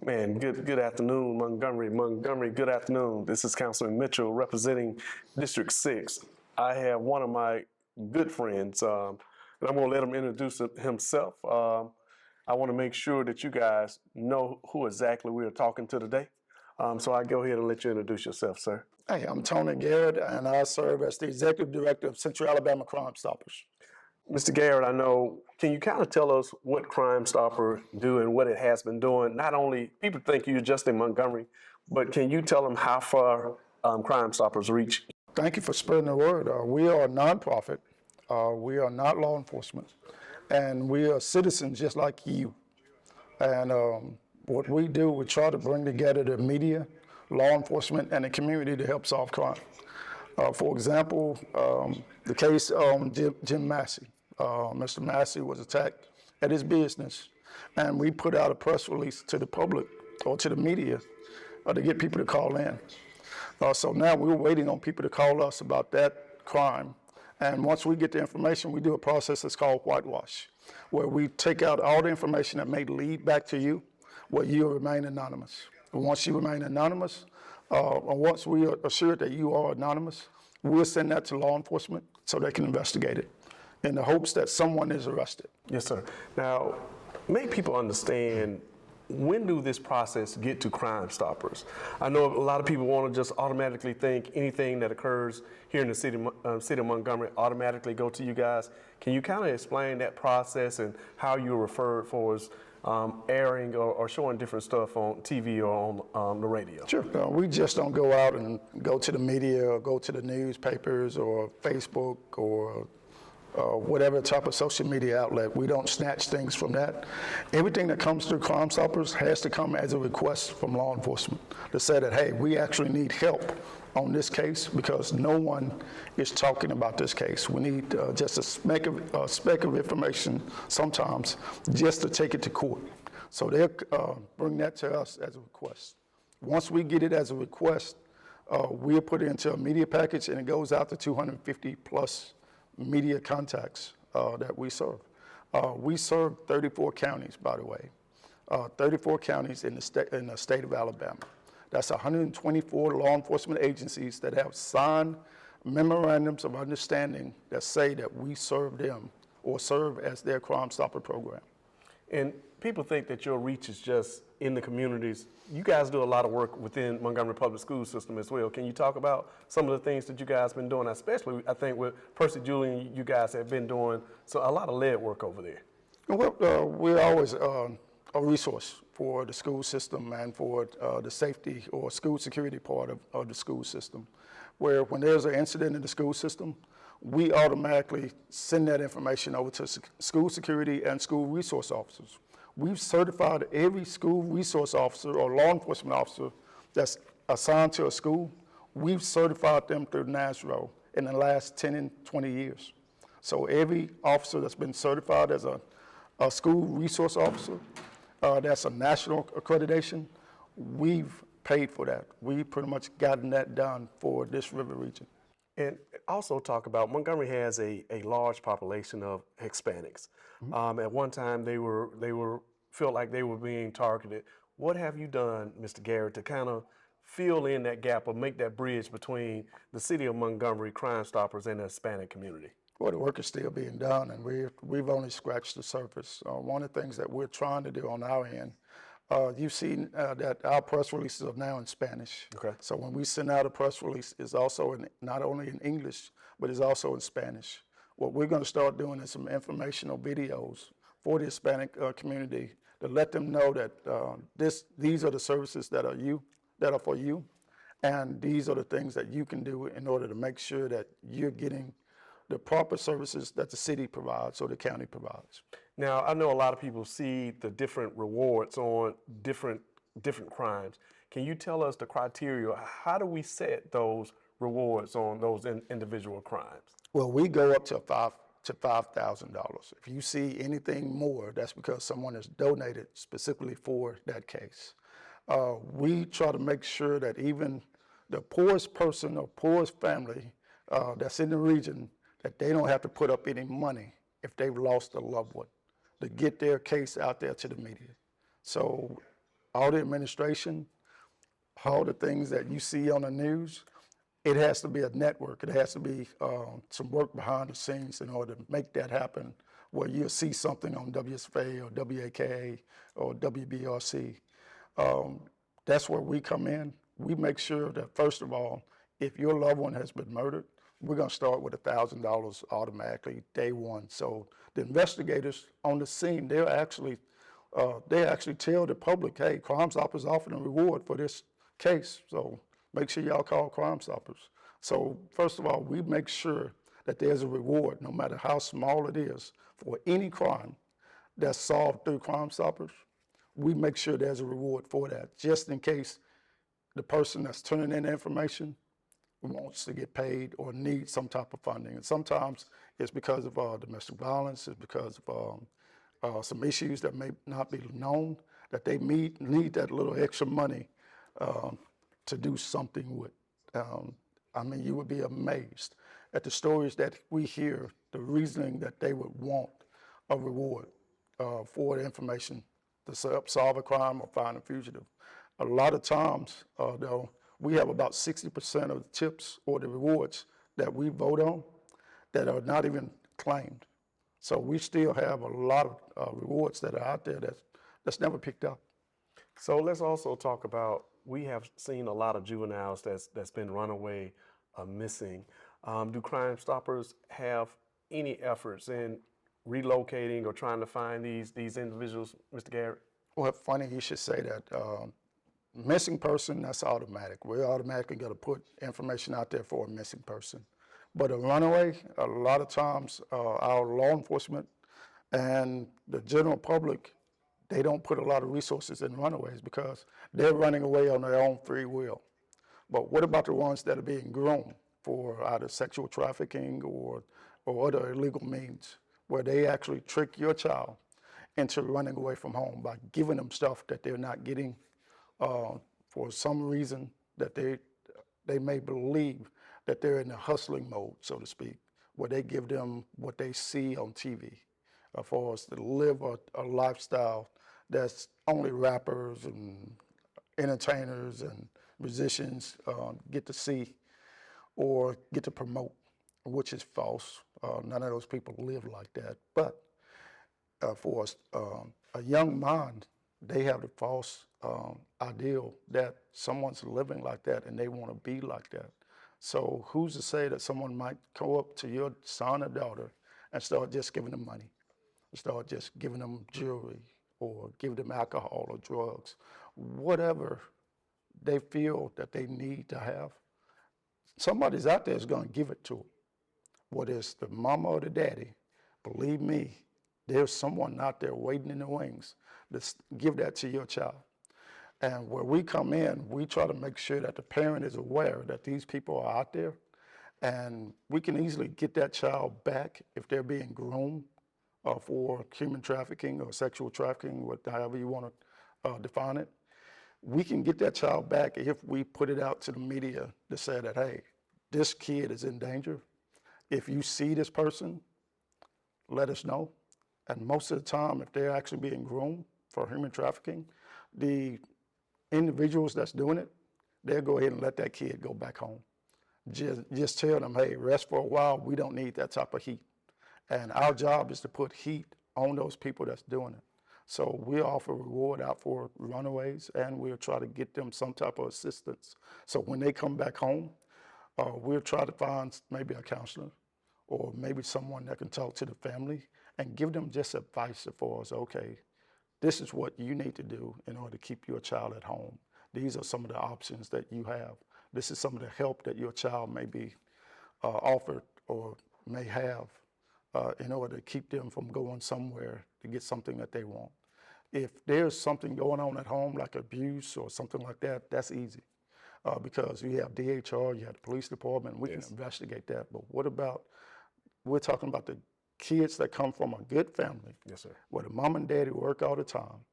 Man, good afternoon, Montgomery. Montgomery, good afternoon. This is Councilor Mitchell representing District 6. I have one of my good friends, and I'm going to let him introduce himself. I want to make sure that you guys know who exactly we are talking to today. So I go ahead and let you introduce yourself, sir. Hey, I'm Tony Garrett, and I serve as the Executive Director of Central Alabama CrimeStoppers. Mr. Garrett, I know, can you kind of tell us what Crime Stopper do and what it has been doing? Not only, people think you're just in Montgomery, but can you tell them how far Crime Stoppers reach? Thank you for spreading the word. We are a nonprofit. We are not law enforcement, and we are citizens just like you. And what we do, we try to bring together the media, law enforcement, and the community to help solve crime. For example, the case on Jim Massey. Mr. Massey was attacked at his business, and we put out a press release to the public or to the media to get people to call in. So now we're waiting on people to call us about that crime. And once we get the information, we do a process that's called whitewash, where we take out all the information that may lead back to you, where you remain anonymous. And once you remain anonymous, or once we are assured that you are anonymous, we'll send that to law enforcement so they can investigate it in the hopes that someone is arrested. Yes, sir. Now, make people understand, when do this process get to Crime Stoppers? I know a lot of people want to just automatically think anything that occurs here in the city of Montgomery automatically go to you guys. Can you kind of explain that process and how you're referred for as airing or showing different stuff on TV or on the radio? Sure. We just don't go out and go to the media or go to the newspapers or Facebook or whatever type of social media outlet. We don't snatch things from that. Everything that comes through Crime Stoppers has to come as a request from law enforcement to say that, hey, we actually need help on this case because no one is talking about this case. We need just a speck of information sometimes just to take it to court. So they'll bring that to us as a request. Once we get it as a request, we'll put it into a media package and it goes out to 250 plus media contacts that we serve. We serve 34 counties, by the way, 34 counties in the state of Alabama. That's 124 law enforcement agencies that have signed memorandums of understanding that say that we serve them or serve as their Crime Stopper program. And people think that your reach is just in the communities. You guys do a lot of work within Montgomery Public School System as well. Can you talk about some of the things that you guys have been doing, especially I think with Percy Julian, you guys have been doing a lot of lead work over there? Well, we're always a resource for the school system and for the safety or school security part of the school system, where when there's an incident in the school system, we automatically send that information over to school security and school resource officers. We've certified every school resource officer or law enforcement officer that's assigned to a school. We've certified them through NASRO in the last 10 and 20 years. So every officer that's been certified as a school resource officer, that's a national accreditation, we've paid for that. We've pretty much gotten that done for this river region. And also talk about Montgomery has a large population of Hispanics. Mm-hmm. At one time, they felt like they were being targeted. What have you done, Mr. Garrett, to kind of fill in that gap or make that bridge between the city of Montgomery Crime Stoppers and the Hispanic community? Well, the work is still being done, and we've only scratched the surface. One of the things that we're trying to do on our end, you've seen that our press releases are now in Spanish. Okay. So when we send out a press release, it's also not only in English, but it's also in Spanish. What we're going to start doing is some informational videos for the Hispanic community to let them know that these are the services that are for you, and these are the things that you can do in order to make sure that you're getting the proper services that the city provides or the county provides. Now, I know a lot of people see the different rewards on different crimes. Can you tell us the criteria? How do we set those rewards on those individual crimes? Well, we go up to $5,000. If you see anything more, that's because someone has donated specifically for that case. We try to make sure that even the poorest person or poorest family that's in the region, that they don't have to put up any money if they've lost a loved one to get their case out there to the media. So all the administration, all the things that you see on the news, it has to be a network. It has to be some work behind the scenes in order to make that happen, where you'll see something on WSFA or WAKA or WBRC. That's where we come in. We make sure that, first of all, if your loved one has been murdered, we're going to start with $1,000 automatically day one. So the investigators on the scene, they actually tell the public, hey, CrimeStoppers offering a reward for this case. So make sure y'all call CrimeStoppers. So first of all, we make sure that there's a reward, no matter how small it is, for any crime that's solved through CrimeStoppers. We make sure there's a reward for that, just in case the person that's turning in the information wants to get paid or needs some type of funding. And sometimes it's because of domestic violence, it's because of some issues that may not be known, that they need that little extra money to do something with. I mean, you would be amazed at the stories that we hear, the reasoning that they would want a reward for the information to solve a crime or find a fugitive. A lot of times, though, we have about 60% of the tips or the rewards that we vote on that are not even claimed. So we still have a lot of rewards that are out there that's never picked up. So let's also talk about, we have seen a lot of juveniles that's been run away, missing. Do CrimeStoppers have any efforts in relocating or trying to find these individuals, Mr. Garrett? Well, funny you should say that. Missing person, that's automatic. We're automatically going to put information out there for a missing person. But a runaway, a lot of times our law enforcement and the general public, they don't put a lot of resources in runaways because they're running away on their own free will. But what about the ones that are being groomed for either sexual trafficking or other illegal means, where they actually trick your child into running away from home by giving them stuff that they're not getting for some reason that they may believe that they're in a hustling mode, so to speak, where they give them what they see on TV for us to live a lifestyle that's only rappers and entertainers and musicians get to see or get to promote, which is false. None of those people live like that. But for a young mind, they have the false ideal that someone's living like that and they want to be like that. So who's to say that someone might go up to your son or daughter and start just giving them money, start just giving them jewelry or give them alcohol or drugs, whatever they feel that they need to have. Somebody's out there is going to give it to them. Whether it's the mama or the daddy, believe me, there's someone out there waiting in the wings to give that to your child. And where we come in, we try to make sure that the parent is aware that these people are out there, and we can easily get that child back if they're being groomed for human trafficking or sexual trafficking, however you want to define it. We can get that child back if we put it out to the media to say that, hey, this kid is in danger. If you see this person, let us know. And most of the time, if they're actually being groomed for human trafficking, the individuals that's doing it, they'll go ahead and let that kid go back home. Just tell them, hey, rest for a while. We don't need that type of heat. And our job is to put heat on those people that's doing it. So we'll offer reward out for runaways, and we'll try to get them some type of assistance. So when they come back home, we'll try to find maybe a counselor or maybe someone that can talk to the family and give them just advice as far as, okay, this is what you need to do in order to keep your child at home. These are some of the options that you have. This is some of the help that your child may be offered or may have in order to keep them from going somewhere to get something that they want. If there's something going on at home, like abuse or something like that, that's easy because you have DHR, you have the police department, we can investigate that. But what about, we're talking about the kids that come from a good family, yes, sir, where the mom and daddy work all the time,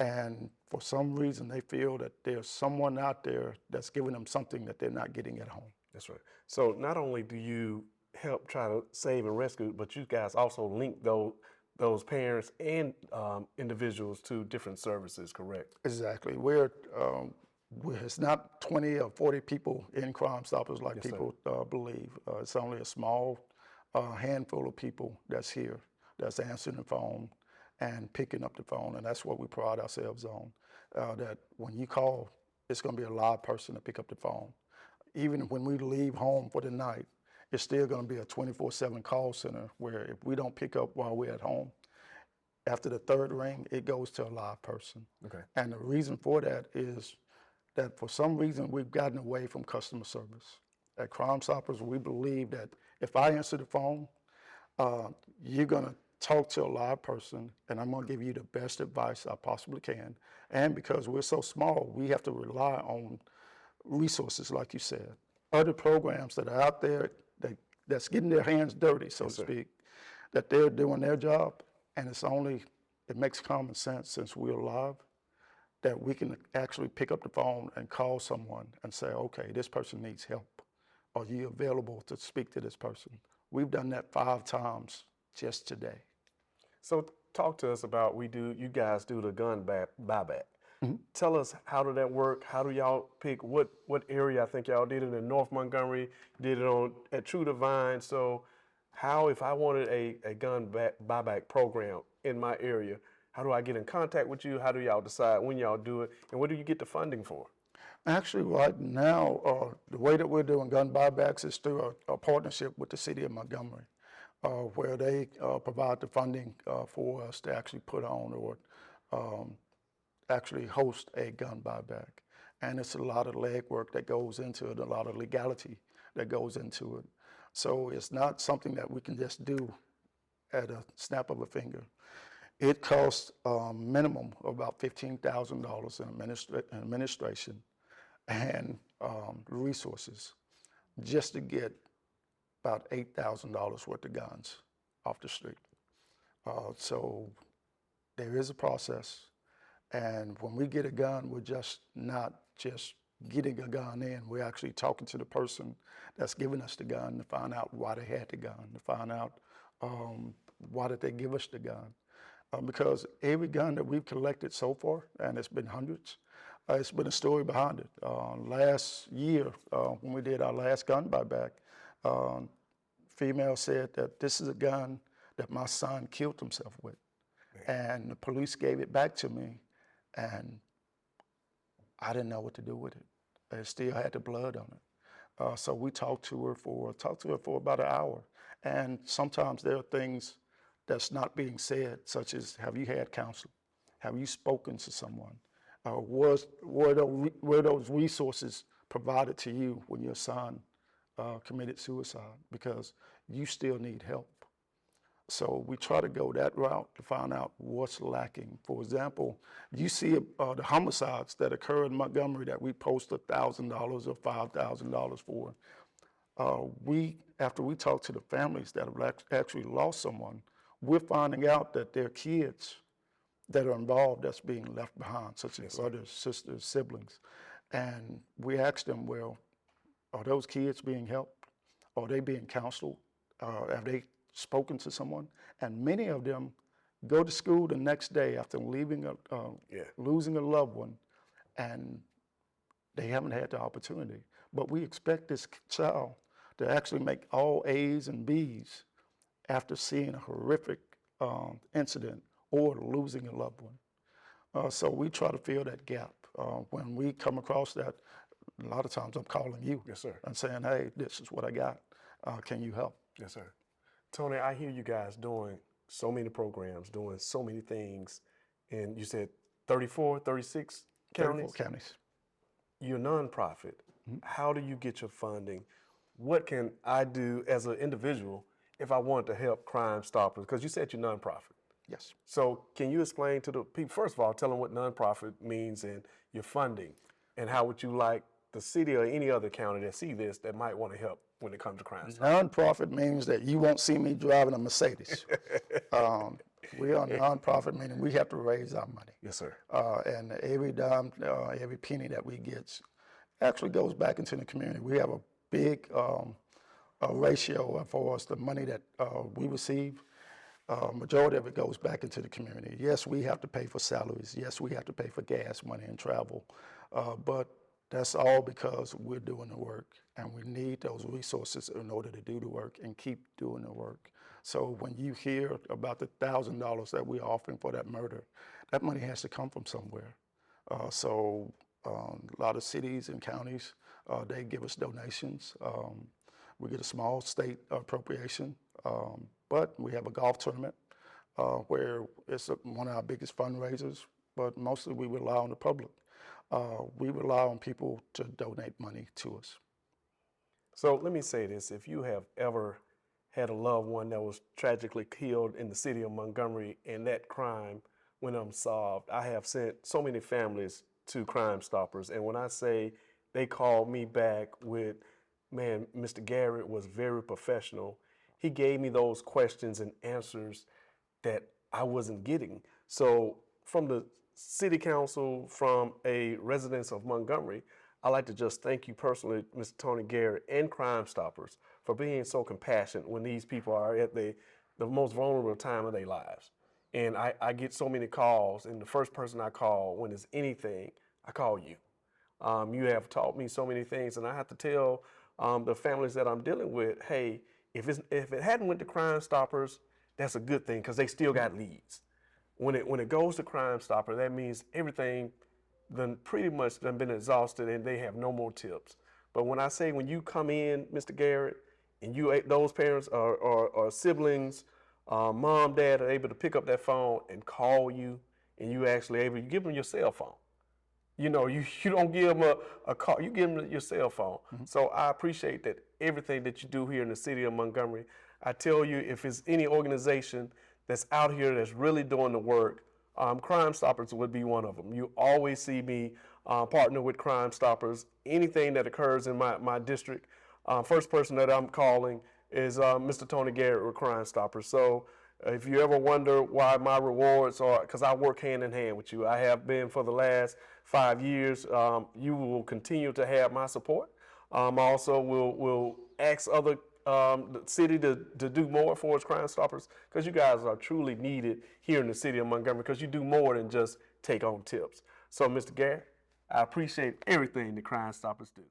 and for some reason they feel that there's someone out there that's giving them something that they're not getting at home. That's right. So not only do you help try to save and rescue, but you guys also link those parents and individuals to different services, correct? Exactly. It's not 20 or 40 people in Crime Stoppers like Yes, sir. people believe. It's only a small handful of people that's here, that's answering the phone and picking up the phone, and that's what we pride ourselves on. That when you call, it's going to be a live person to pick up the phone. Even when we leave home for the night, it's still going to be a 24/7 call center where if we don't pick up while we're at home, after the third ring, it goes to a live person. Okay. And the reason for that is that for some reason we've gotten away from customer service. At Crime Stoppers, we believe that if I answer the phone, you're gonna talk to a live person and I'm gonna give you the best advice I possibly can. And because we're so small, we have to rely on resources, like you said, other programs that are out there that's getting their hands dirty, so to speak, that they're doing their job. And it makes common sense since we're live that we can actually pick up the phone and call someone and say, okay, this person needs help. Are you available to speak to this person? We've done that 5 times just today. So talk to us about you guys do the gun buyback. Tell us, how did that work? How do y'all pick what area? I think y'all did it in North Montgomery, did it at True Divine. So how, if I wanted a gun buyback program in my area, how do I get in contact with you? How do y'all decide when y'all do it? And where do you get the funding for? Actually, right now, the way that we're doing gun buybacks is through a partnership with the city of Montgomery, where they provide the funding for us to actually put on or actually host a gun buyback. And it's a lot of legwork that goes into it, a lot of legality that goes into it. So it's not something that we can just do at a snap of a finger. It costs a minimum of about $15,000 in administration and resources just to get about $8,000 worth of guns off the street. So there is a process. And when we get a gun, we're just not just getting a gun in. We're actually talking to the person that's giving us the gun to find out why they had the gun, to find out why did they give us the gun. Because every gun that we've collected so far, and it's been hundreds, it's been a story behind it. Last year, when we did our last gun buyback, female said that this is a gun that my son killed himself with. And the police gave it back to me, and I didn't know what to do with it. It still had the blood on it. So we talked to her for about an hour. And sometimes there are things that's not being said, such as, have you had counseling? Have you spoken to someone? Were those resources provided to you when your son committed suicide? Because you still need help. So we try to go that route to find out what's lacking. For example, you see the homicides that occur in Montgomery that we post $1,000 or $5,000 for. After we talk to the families that have actually lost someone, we're finding out that there are kids that are involved that's being left behind, such as brothers, sisters, siblings. And we ask them, well, are those kids being helped? Are they being counseled? Have they spoken to someone? And many of them go to school the next day after losing a loved one, and they haven't had the opportunity. But we expect this child to actually make all A's and B's after seeing a horrific incident or losing a loved one. So we try to fill that gap. When we come across that, a lot of times I'm calling you. Yes, sir. And saying, hey, this is what I got. Can you help? Yes, sir. Tony, I hear you guys doing so many programs, doing so many things. And you said 34, 36 counties? 34 counties. You're a nonprofit. How do you get your funding? What can I do as an individual if I want to help Crime Stoppers? Because you said you're nonprofit. Yes. So can you explain to the people, first of all, tell them what nonprofit means and your funding, and how would you like the city or any other county that see this that might want to help when it comes to crime? Nonprofit means that you won't see me driving a Mercedes. We are nonprofit, meaning we have to raise our money. Yes, sir. And every dime, every penny that we get actually goes back into the community. We have a big ratio as far as the money that we receive. Majority of it goes back into the community. Yes, we have to pay for salaries. Yes, we have to pay for gas money and travel. But that's all because we're doing the work, and we need those resources in order to do the work and keep doing the work. So when you hear about the $1,000 that we're offering for that murder, that money has to come from somewhere. A lot of cities and counties, they give us donations. We get a small state appropriation, but we have a golf tournament where it's one of our biggest fundraisers, but mostly we rely on the public. We rely on people to donate money to us. So let me say this, if you have ever had a loved one that was tragically killed in the city of Montgomery and that crime went unsolved, I have sent so many families to Crime Stoppers, and when I say they called me back with, man, Mr. Garrett was very professional. He gave me those questions and answers that I wasn't getting. So from the city council, from a resident of Montgomery, I'd like to just thank you personally, Mr. Tony Garrett and Crime Stoppers, for being so compassionate when these people are at the most vulnerable time of their lives. And I get so many calls, and the first person I call when it's anything, I call you. You have taught me so many things, and I have to tell the families that I'm dealing with, hey, if it hadn't went to Crime Stoppers, that's a good thing because they still got leads. When it goes to Crime Stopper, that means everything done pretty much done been exhausted and they have no more tips. But when I say when you come in, Mr. Garrett, and those parents or siblings, mom, dad are able to pick up that phone and call you, and you actually able, you give them your cell phone. You know, you don't give them a call, you give them your cell phone. Mm-hmm. So I appreciate that everything that you do here in the city of Montgomery. I tell you, if it's any organization that's out here that's really doing the work, Crime Stoppers would be one of them. You always see me partner with Crime Stoppers. Anything that occurs in my district, first person that I'm calling is Mr. Tony Garrett with Crime Stoppers. So if you ever wonder why my rewards are, because I work hand in hand with you. I have been for the last 5 years. You will continue to have my support. Also, will ask other the city to do more for its Crime Stoppers, because you guys are truly needed here in the city of Montgomery, because you do more than just take on tips. So, Mr. Garrett, I appreciate everything the Crime Stoppers do.